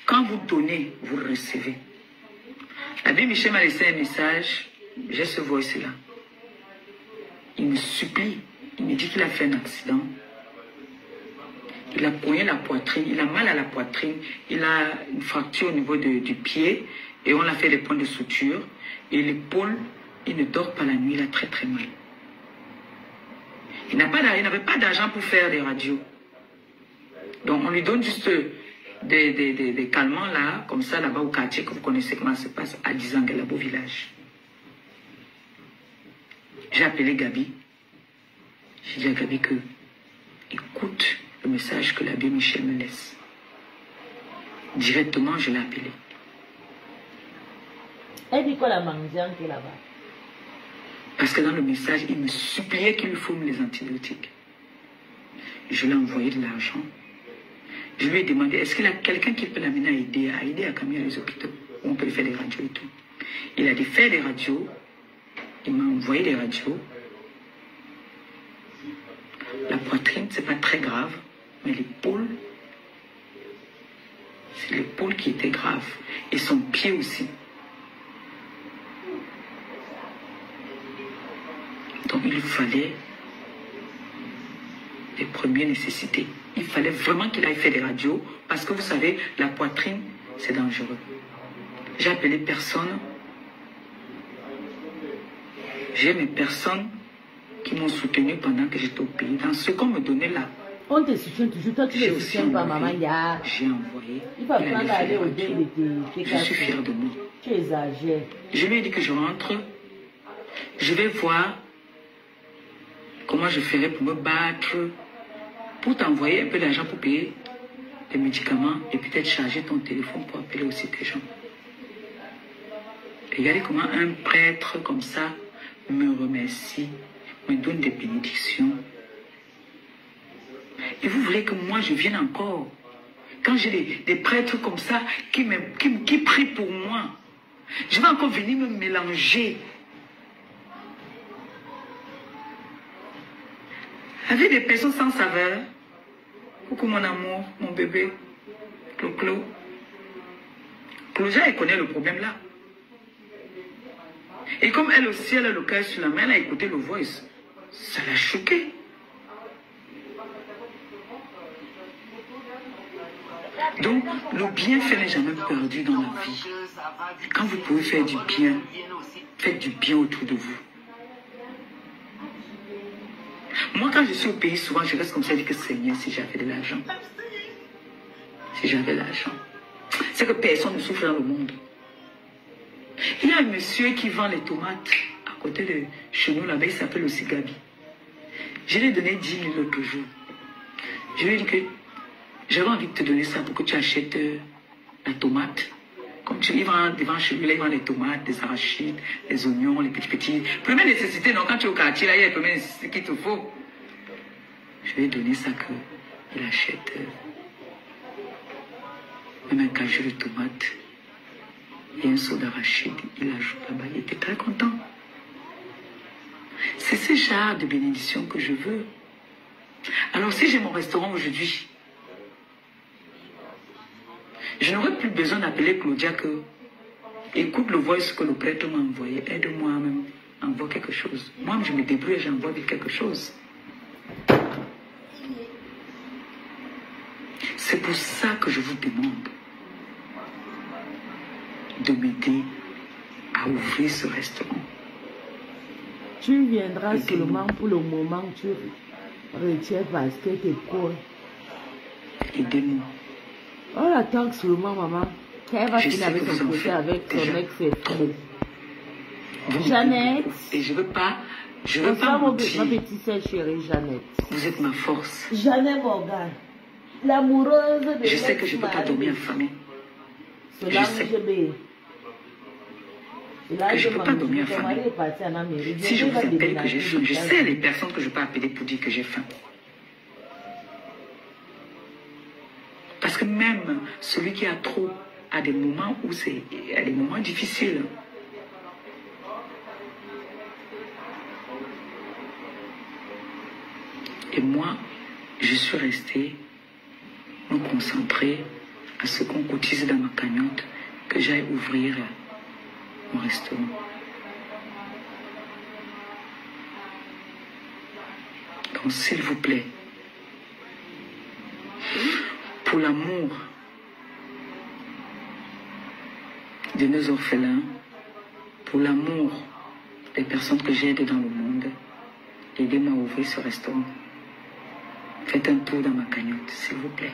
[SPEAKER 1] quand vous donnez, vous le recevez. L'abbé Michel m'a laissé un message, j'ai ce voice-là. Il me supplie, il me dit qu'il a fait un accident. Il a poigné la poitrine, il a mal à la poitrine, il a une fracture au niveau du pied et on a fait des points de suture. Et l'épaule, il ne dort pas la nuit, il a très très mal. Il n'avait pas d'argent pour faire des radios. Donc on lui donne juste des calmants là, comme ça là-bas au quartier, que vous connaissez comment ça se passe, à Dizangue, là, beau village. J'ai appelé Gabi. J'ai dit à Gabi que, écoute le message que l'abbé Michel me laisse. Directement, je l'ai appelé.
[SPEAKER 2] Elle dit quoi la mendiante qui est là-bas?
[SPEAKER 1] Parce que dans le message, il me suppliait qu'il lui fourne les antibiotiques. Je lui ai envoyé de l'argent. Je lui ai demandé, est-ce qu'il y a quelqu'un qui peut l'amener à aider à camier les hôpitaux, où on peut faire des radios et tout. Il a dit faire des radios. Il m'a envoyé des radios. La poitrine, c'est pas très grave, mais l'épaule, c'est l'épaule qui était grave. Et son pied aussi. Donc il lui fallait les premières nécessités. Il fallait vraiment qu'il aille faire des radios, parce que vous savez, la poitrine, c'est dangereux. J'ai appelé personne. J'ai mes personnes qui m'ont soutenu pendant que j'étais au pays. Dans ce qu'on me donnait là.
[SPEAKER 2] On te soutient toujours. Toi, tu ne soutiens pas, maman.
[SPEAKER 1] J'ai envoyé.
[SPEAKER 2] Il va prendre à aller au dé de tes
[SPEAKER 1] Je suis fière de moi.
[SPEAKER 2] Tu exagères.
[SPEAKER 1] Je lui ai dit que je rentre. Je vais voir comment je ferai pour me battre, pour t'envoyer un peu d'argent pour payer les médicaments et peut-être charger ton téléphone pour appeler aussi tes gens. Regardez comment un prêtre comme ça me remercie, me donne des bénédictions. Et vous voulez que moi je vienne encore? Quand j'ai des prêtres comme ça qui prient pour moi, je vais encore venir me mélanger avec des personnes sans saveur. Coucou mon amour, mon bébé, Clo-Clo. Cloja, elle connaît le problème là. Et comme elle aussi, elle a le cœur sur la main, elle a écouté le voice. Ça l'a choqué. Donc, le bienfait n'est jamais perdu dans la vie. Quand vous pouvez faire du bien, faites du bien autour de vous. Moi, quand je suis au pays, souvent, je reste comme ça, je dis que Seigneur, si j'avais de l'argent. Si j'avais de l'argent. C'est que personne ne souffre dans le monde. Il y a un monsieur qui vend les tomates à côté de chez nous, là-bas, il s'appelle aussi Gabi. Je lui ai donné 10 000 l'autre jour. Je lui ai dit que j'avais envie de te donner ça pour que tu achètes la tomate Comme tu vas devant chez lui, là, il vend les tomates, des arachides, les oignons, les petits. Première nécessité, donc quand tu es au quartier, là, il y a les premières nécessités qu'il te faut. Je vais donner ça qu'il achète. Même un cajou de tomates. Et un seau d'arachide, il ajoute là-bas. Il était très content. C'est ce genre de bénédiction que je veux. Alors si j'ai mon restaurant aujourd'hui, je n'aurai plus besoin d'appeler Claudia que écoute le voice que le prêtre m'a envoyé, aide-moi même, envoie quelque chose. Moi, je me débrouille et j'envoie quelque chose. C'est pour ça que je vous demande de m'aider à ouvrir ce restaurant.
[SPEAKER 2] Tu viendras seulement pour le moment où tu retiens parce que t'es quoi.
[SPEAKER 1] Aidez-moi.
[SPEAKER 2] On attend seulement, maman. Qu'elle va finir avec son procès avec son ex et frère. Jeannette.
[SPEAKER 1] Et je veux pas
[SPEAKER 2] ma petite sœur chérie Jeannette.
[SPEAKER 1] Vous êtes ma force.
[SPEAKER 2] Jeannette Morgan. L'amoureuse de
[SPEAKER 1] je sais que je ne peux pas dormir affamée. Je sais que je ne peux pas dormir affamée. Si je vous appelle que j'ai faim, je sais les personnes que je peux appeler pour dire que j'ai faim. Parce que même celui qui a trop a des moments où c'est des moments difficiles. Et moi, je suis restée me concentrer à ce qu'on cotise dans ma cagnotte, que j'aille ouvrir mon restaurant. Donc, s'il vous plaît, pour l'amour de nos orphelins, pour l'amour des personnes que j'aide dans le monde, aidez-moi à ouvrir ce restaurant. Faites un tour dans ma cagnotte, s'il vous plaît.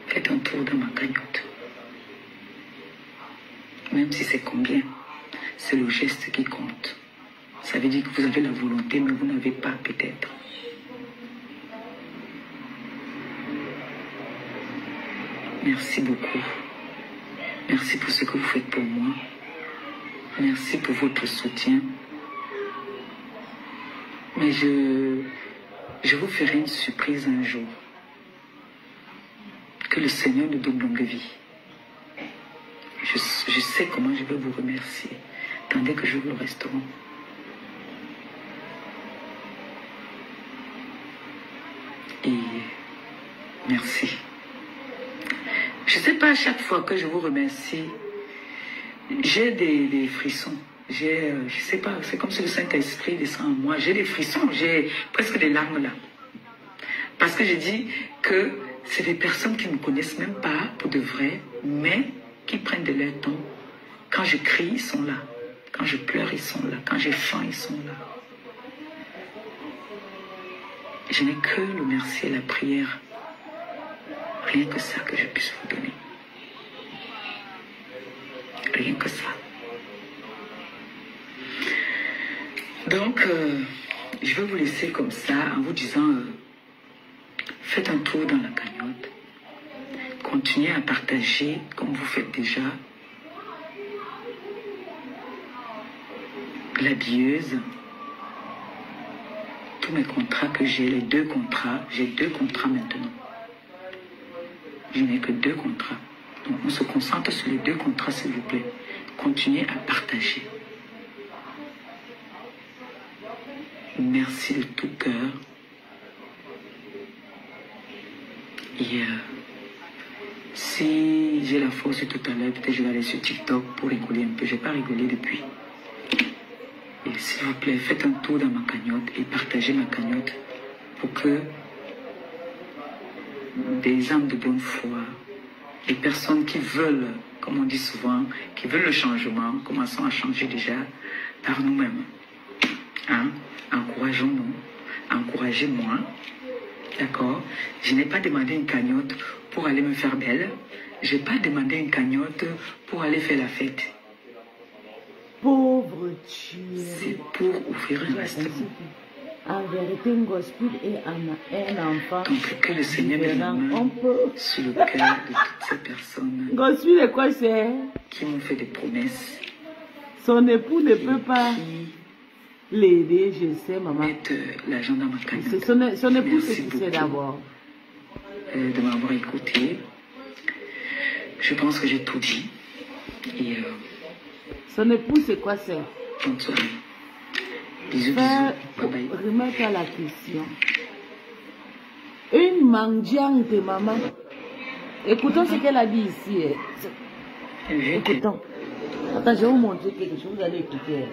[SPEAKER 1] Faites un tour dans ma cagnotte. Même si c'est combien, c'est le geste qui compte. Ça veut dire que vous avez la volonté, mais vous n'avez pas peut-être. Merci beaucoup. Merci pour ce que vous faites pour moi. Merci pour votre soutien. Mais je vous ferai une surprise un jour. Que le Seigneur nous donne longue vie. Je sais comment je vais vous remercier. Tandis que j'ouvre le restaurant. Et merci. Je ne sais pas, à chaque fois que je vous remercie, j'ai des frissons. Je ne sais pas, c'est comme si le Saint-Esprit descend en moi. J'ai des frissons, j'ai presque des larmes là. Parce que je dis que c'est des personnes qui ne me connaissent même pas pour de vrai, mais qui prennent de leur temps. Quand je crie, ils sont là. Quand je pleure, ils sont là. Quand j'ai faim, ils sont là. Je n'ai que le merci et la prière. Rien que ça que je puisse vous donner. Rien que ça. Donc, je vais vous laisser comme ça en vous disant, faites un tour dans la cagnotte. Continuez à partager comme vous faites déjà. L'habilleuse. Tous mes contrats que j'ai, les 2 contrats, j'ai 2 contrats maintenant. Je n'ai que 2 contrats. Donc on se concentre sur les 2 contrats, s'il vous plaît. Continuez à partager. Merci de tout cœur. Et si j'ai la force tout à l'heure, peut-être je vais aller sur TikTok pour rigoler un peu. Je n'ai pas rigolé depuis. Et s'il vous plaît, faites un tour dans ma cagnotte et partagez ma cagnotte pour que des âmes de bonne foi, des personnes qui veulent, comme on dit souvent, qui veulent le changement, commençons à changer déjà par nous-mêmes. Hein? Encourageons-nous, encouragez-moi, d'accord? Je n'ai pas demandé une cagnotte pour aller me faire belle, je n'ai pas demandé une cagnotte pour aller faire la fête.
[SPEAKER 2] Pauvre Dieu.
[SPEAKER 1] C'est pour ouvrir un restaurant.
[SPEAKER 2] En vérité, un gospel et un enfant.
[SPEAKER 1] Donc, que le Seigneur mette la main sur le cœur de toutes ces personnes.
[SPEAKER 2] Gospel est quoi c'est?
[SPEAKER 1] Qui m'ont fait des promesses.
[SPEAKER 2] Son époux ne peut pas l'aider, je sais, maman.
[SPEAKER 1] Mettre l'argent dans ma cagnotte.
[SPEAKER 2] Son époux, c'est qui c'est d'abord.
[SPEAKER 1] De m'avoir écouté. Je pense que j'ai tout dit. Et,
[SPEAKER 2] son époux, c'est quoi c'est?
[SPEAKER 1] Bonsoir. Bisous, bisous. Bye bye.
[SPEAKER 2] Remettre à la question. Une mendiante, maman. Écoutons ce qu'elle a dit ici. Écoutons. Attends, je vais vous montrer quelque chose, vous allez écouter.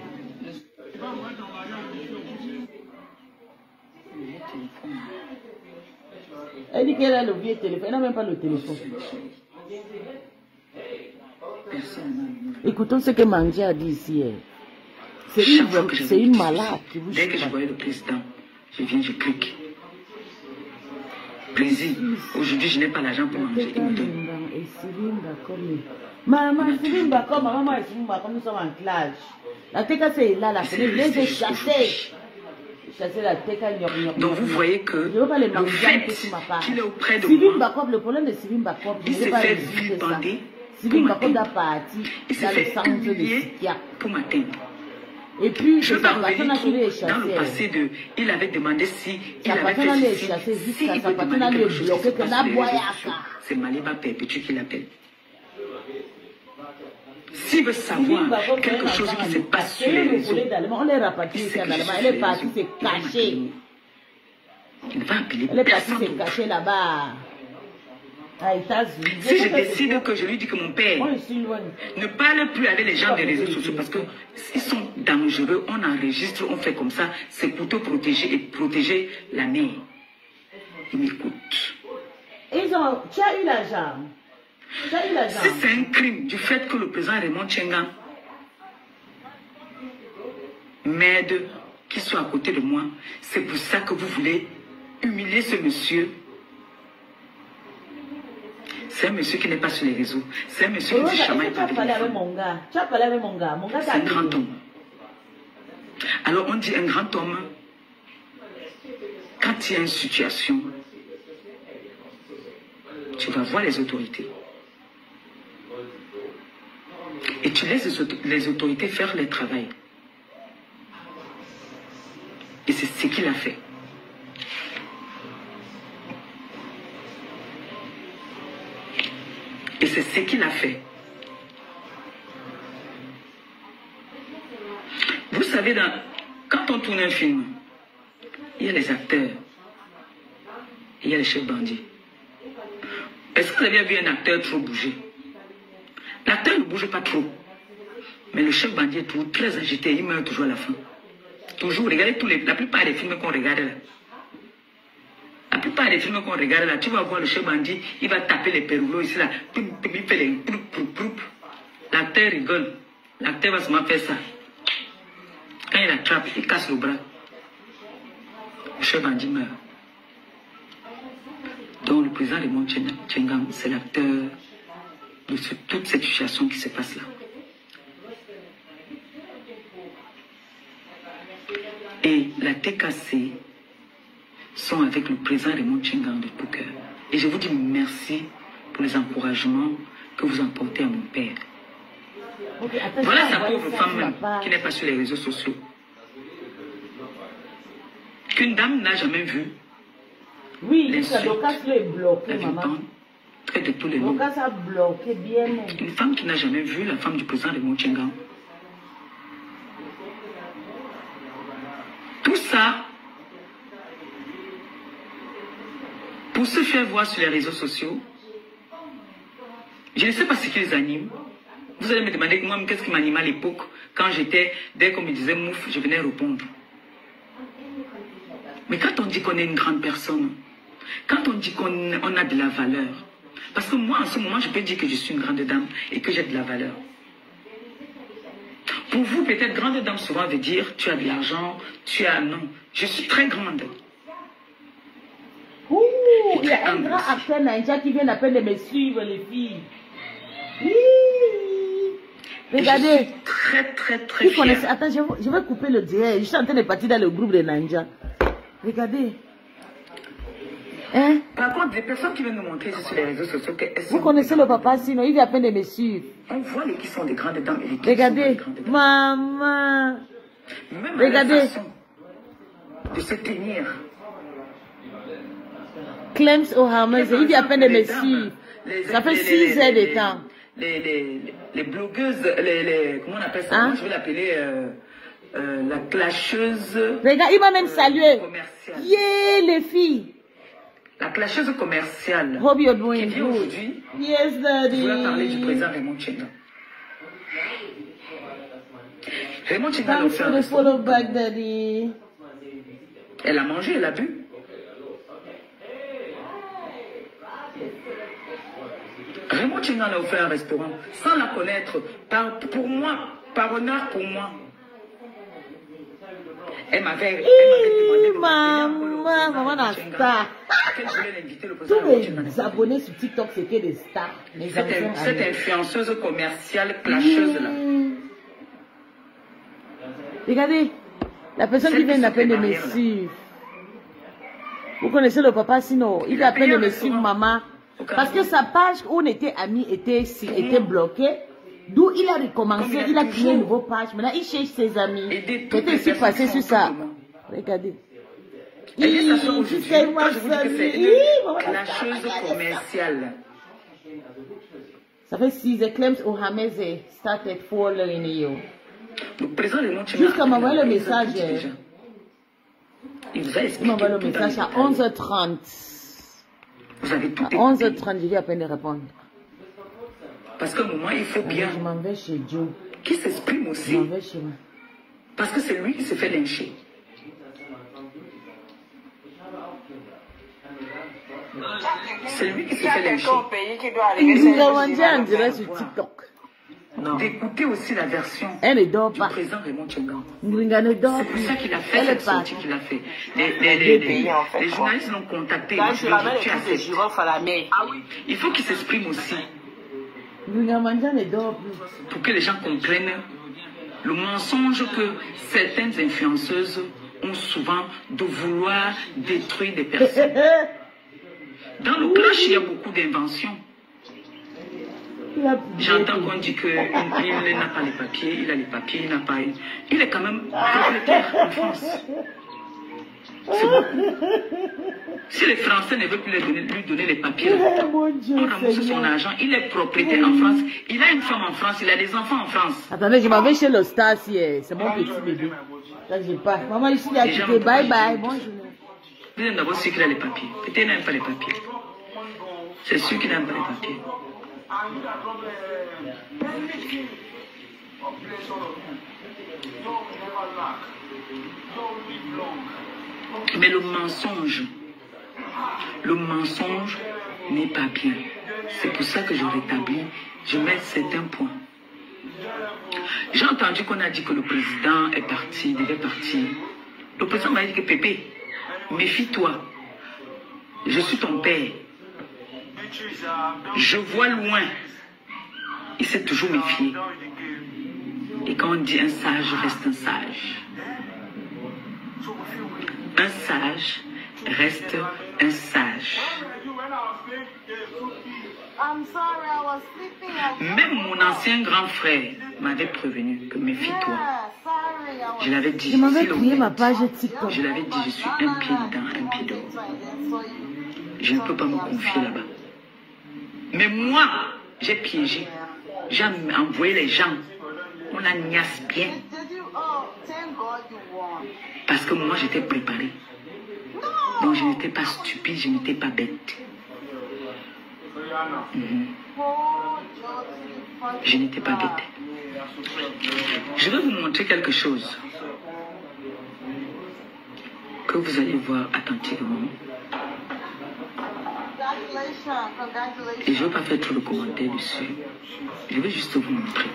[SPEAKER 2] Elle dit qu'elle a le vieux téléphone, elle n'a même pas le téléphone. Écoutons ce que Mangia a dit ici. C'est une malade qui vous
[SPEAKER 1] Dès que je voyais le président, je viens, je clique. Président, aujourd'hui je n'ai pas l'argent pour manger.
[SPEAKER 2] Maman, maman, nous sommes en clash. La Teka c'est là, la fenêtre, les ai chassés. Chasser la Teka,
[SPEAKER 1] donc vous voyez que le fait qu'il est auprès de moi,
[SPEAKER 2] le problème de Sylvie Bakop,
[SPEAKER 1] il s'est fait vilipender.
[SPEAKER 2] Sylvie Bakop a parti dans le centre de Sikia
[SPEAKER 1] pour m'atteindre.
[SPEAKER 2] Et puis,
[SPEAKER 1] je peux revenir dans le passé de, il avait demandé si il avait fait ceci, si il peut demander quelque chose qui se passe sur les réseaux sociaux. C'est Maliba Perpétue qui l'appelle. S'il veut savoir quelque chose qui se passe sur les réseaux,
[SPEAKER 2] on les rapatrie ici en Allemagne, elle est partie se cacher.
[SPEAKER 1] Il va appeler
[SPEAKER 2] elle est partie se cacher là-bas.
[SPEAKER 1] Si je décide que je lui dis que mon père ne parle plus avec les gens des réseaux sociaux parce qu'ils sont dangereux, on enregistre, on fait comme ça, c'est pour te protéger et protéger la mère. Il m'écoute.
[SPEAKER 2] Tu as eu l'argent.
[SPEAKER 1] Si c'est un crime du fait que le président Raymond Tchenga m'aide, qu'il soit à côté de moi, c'est pour ça que vous voulez humilier ce monsieur. C'est un monsieur qui n'est pas sur les réseaux. C'est un monsieur qui ne se chamaille pas avec les femmes.
[SPEAKER 2] Tu as parlé avec mon gars.
[SPEAKER 1] C'est un grand homme. Alors on dit un grand homme, quand il y a une situation, tu vas voir les autorités. Et tu laisses les autorités faire leur travail. Et c'est ce qu'il a fait. Et c'est ce qu'il a fait. Vous savez, quand on tourne un film, il y a les acteurs, et il y a les chefs bandits. Est-ce que vous avez vu un acteur trop bouger? L'acteur ne bouge pas trop. Mais le chef bandit est toujours très agité, il meurt toujours à la fin. Toujours, regardez la plupart des films qu'on regarde là. La plupart des films qu'on regarde là, tu vas voir le chef bandit, il va taper les péroulots ici là. Il fait les proup. L'acteur rigole. L'acteur va seulement faire ça. Quand il attrape, il casse le bras. Le chef bandit meurt. Donc le président Raymond Tchenga, c'est l'acteur de toute cette situation qui se passe là. Et la TKC sont avec le président Raymond Tchenga de tout cœur. Et je vous dis merci pour les encouragements que vous apportez à mon père. Voilà sa pauvre femme qui n'est pas sur les réseaux sociaux. Qu'une dame n'a jamais vu.
[SPEAKER 2] Oui, Docas est bloqué, maman.
[SPEAKER 1] De tous les noms.
[SPEAKER 2] Docas a bloqué bien.
[SPEAKER 1] Une femme qui n'a jamais vu la femme du président Raymond Tchenga. Tout ça, pour se faire voir sur les réseaux sociaux, je ne sais pas ce qui les anime. Vous allez me demander moi qu'est-ce qui m'animait à l'époque, quand j'étais, dès qu'on me disait mouf, je venais répondre. Mais quand on dit qu'on est une grande personne, quand on dit qu'on a de la valeur, parce que moi en ce moment je peux dire que je suis une grande dame et que j'ai de la valeur. Pour vous, peut-être, grande dame souvent veut dire tu as de l'argent, tu as... Non, je suis très grande.
[SPEAKER 2] Ouh, il y a un grand acteur naïja qui vient à peine de me suivre, les filles. Regardez.
[SPEAKER 1] Je suis très fière.
[SPEAKER 2] Attends, je vais couper le direct. Je suis en train de partir dans le groupe de Ninja. Regardez. Hein?
[SPEAKER 1] Par contre, les personnes qui viennent nous montrer sur les réseaux sociaux que
[SPEAKER 2] Vous connaissez le papa, sinon il vient à peine de me suivre.
[SPEAKER 1] On voit les qui sont des grandes dames et les qui
[SPEAKER 2] Regardez,
[SPEAKER 1] sont des grandes dames.
[SPEAKER 2] maman.
[SPEAKER 1] Même
[SPEAKER 2] Regardez.
[SPEAKER 1] la façon de se tenir.
[SPEAKER 2] Clems Ohamez, il vient à peine de me suivre. Ça fait 6 heures de temps.
[SPEAKER 1] Les blogueuses, comment on appelle ça?
[SPEAKER 2] Hein?
[SPEAKER 1] Moi, je vais l'appeler la clasheuse.
[SPEAKER 2] Regarde, il m'a même salué.
[SPEAKER 1] Commerciale.
[SPEAKER 2] Yeah, les filles.
[SPEAKER 1] La clasheuse commerciale.
[SPEAKER 2] Hope you're
[SPEAKER 1] Qui
[SPEAKER 2] doing
[SPEAKER 1] vient
[SPEAKER 2] good.
[SPEAKER 1] aujourd'hui.
[SPEAKER 2] Yes,
[SPEAKER 1] Je voulais parler du
[SPEAKER 2] daddy.
[SPEAKER 1] président Raymond Tchenga. Raymond Tchenga l'a
[SPEAKER 2] Thanks
[SPEAKER 1] fait
[SPEAKER 2] for
[SPEAKER 1] un
[SPEAKER 2] the
[SPEAKER 1] restaurant.
[SPEAKER 2] follow back, daddy.
[SPEAKER 1] Elle a mangé, elle a bu. Raymond Tchenga l'a offert un restaurant sans la connaître. Pour moi, par honneur pour moi. Elle m'avait demandé de
[SPEAKER 2] Maman la star.
[SPEAKER 1] qu'elle voulait l'inviter le président
[SPEAKER 2] Tous
[SPEAKER 1] Raymond Tchenga.
[SPEAKER 2] les abonnés sur TikTok, c'était des stars. Les
[SPEAKER 1] Cette influenceuse commerciale clasheuse là.
[SPEAKER 2] Regardez, la personne
[SPEAKER 1] Celle
[SPEAKER 2] qui vient
[SPEAKER 1] qui
[SPEAKER 2] à peine de
[SPEAKER 1] se
[SPEAKER 2] me
[SPEAKER 1] fait barrière,
[SPEAKER 2] suivre. Vous connaissez le papa, sinon il vient à peine de me suivre, maman. Parce que sa page où on était amis était bloquée. D'où il a recommencé, il a créé une nouvelle page. Maintenant, il cherche ses amis. C'était ici passé sur ça. Regardez.
[SPEAKER 1] Elle vient s'asseoir aujourd'hui.
[SPEAKER 2] c'est
[SPEAKER 1] Quand
[SPEAKER 2] moi,
[SPEAKER 1] je vous dis que c'est une clasheuse commerciale.
[SPEAKER 2] Ça fait 6 ans, Clems Ohamez started following you.
[SPEAKER 1] Le président Raymond Tchenga.
[SPEAKER 2] Juste m'envoyer le message.
[SPEAKER 1] Il vous a
[SPEAKER 2] Il
[SPEAKER 1] expliqué.
[SPEAKER 2] m'envoie le
[SPEAKER 1] tout
[SPEAKER 2] message
[SPEAKER 1] en
[SPEAKER 2] à
[SPEAKER 1] détail.
[SPEAKER 2] 11h30.
[SPEAKER 1] Vous avez tout
[SPEAKER 2] À
[SPEAKER 1] écouté.
[SPEAKER 2] 11h30, je viens à peine de répondre.
[SPEAKER 1] Parce qu'à un moment, il faut bien
[SPEAKER 2] Je m'en vais chez Joe.
[SPEAKER 1] qu'il s'exprime
[SPEAKER 2] Je
[SPEAKER 1] aussi.
[SPEAKER 2] m'en vais chez moi.
[SPEAKER 1] Parce que c'est lui qui se fait lyncher. C'est lui qui se fait lyncher.
[SPEAKER 2] Il nous a vendu en direct sur TikTok.
[SPEAKER 1] D'écouter aussi la version
[SPEAKER 2] Elle ne dort
[SPEAKER 1] du
[SPEAKER 2] pas.
[SPEAKER 1] président Raymond Tchenga.
[SPEAKER 2] Ngringa ne dort
[SPEAKER 1] C'est pour
[SPEAKER 2] plus.
[SPEAKER 1] ça qu'il a fait
[SPEAKER 2] Elle
[SPEAKER 1] cette
[SPEAKER 2] est partie.
[SPEAKER 1] sortie qu'il a fait. Les
[SPEAKER 3] fait,
[SPEAKER 1] journalistes l'ont contacté.
[SPEAKER 3] Quand
[SPEAKER 1] Ils
[SPEAKER 3] tu
[SPEAKER 1] lui ont
[SPEAKER 3] ramènes
[SPEAKER 1] dit,
[SPEAKER 3] les
[SPEAKER 1] tu
[SPEAKER 3] trucs de
[SPEAKER 1] acceptes.
[SPEAKER 3] girofle à la mer. Ah oui.
[SPEAKER 1] Il faut qu'il s'exprime aussi
[SPEAKER 2] Ngringa Manja ne dort plus.
[SPEAKER 1] pour que les gens comprennent le mensonge que certaines influenceuses ont souvent de vouloir détruire des personnes. Dans le clash, il y a beaucoup d'inventions. J'entends qu'on dit qu'il n'a pas les papiers, il a les papiers, il n'a pas. Il est quand même propriétaire en France. C'est bon. Si les Français ne veulent plus lui donner les papiers,
[SPEAKER 2] Mon Dieu,
[SPEAKER 1] on remboursé son
[SPEAKER 2] Seigneur.
[SPEAKER 1] argent. Il est propriétaire en France. Il a une femme en France, il a des enfants en France.
[SPEAKER 2] Attendez, je m'en vais chez le star si c'est mon petit bébé. Là, je pars. Maman, je suis là, quitter. Bye bye. Bonjour.
[SPEAKER 1] Vous avez d'abord sûr qu'il a les papiers. Peut-être qu'il n'aime pas les papiers. C'est sûr qu'il n'aime pas les papiers. Mais le mensonge n'est pas bien. C'est pour ça que je rétablis, je mets certains points. J'ai entendu qu'on a dit que le président est parti, devait partir. Le président m'a dit que Pépé, méfie-toi. Je suis ton père. Je vois loin. Il s'est toujours méfié. Et quand on dit un sage, reste un sage. Un sage reste un sage. Même mon ancien grand frère m'avait prévenu que méfie-toi. Je l'avais dit.
[SPEAKER 2] Je m'en vais
[SPEAKER 1] s'il le
[SPEAKER 2] créer ma
[SPEAKER 1] met,
[SPEAKER 2] page TikTok.
[SPEAKER 1] je l'avais dit, je suis un pied dedans, un pied dehors. Je ne peux pas me confier là-bas. Mais moi, j'ai piégé. J'ai envoyé les gens. On la niasse bien. Parce que moi, j'étais préparée. Donc, je n'étais pas stupide, je n'étais pas bête. Je n'étais pas bête. Je vais vous montrer quelque chose que vous allez voir attentivement. Et je ne vais pas faire trop de commentaires dessus. Je vais juste vous montrer.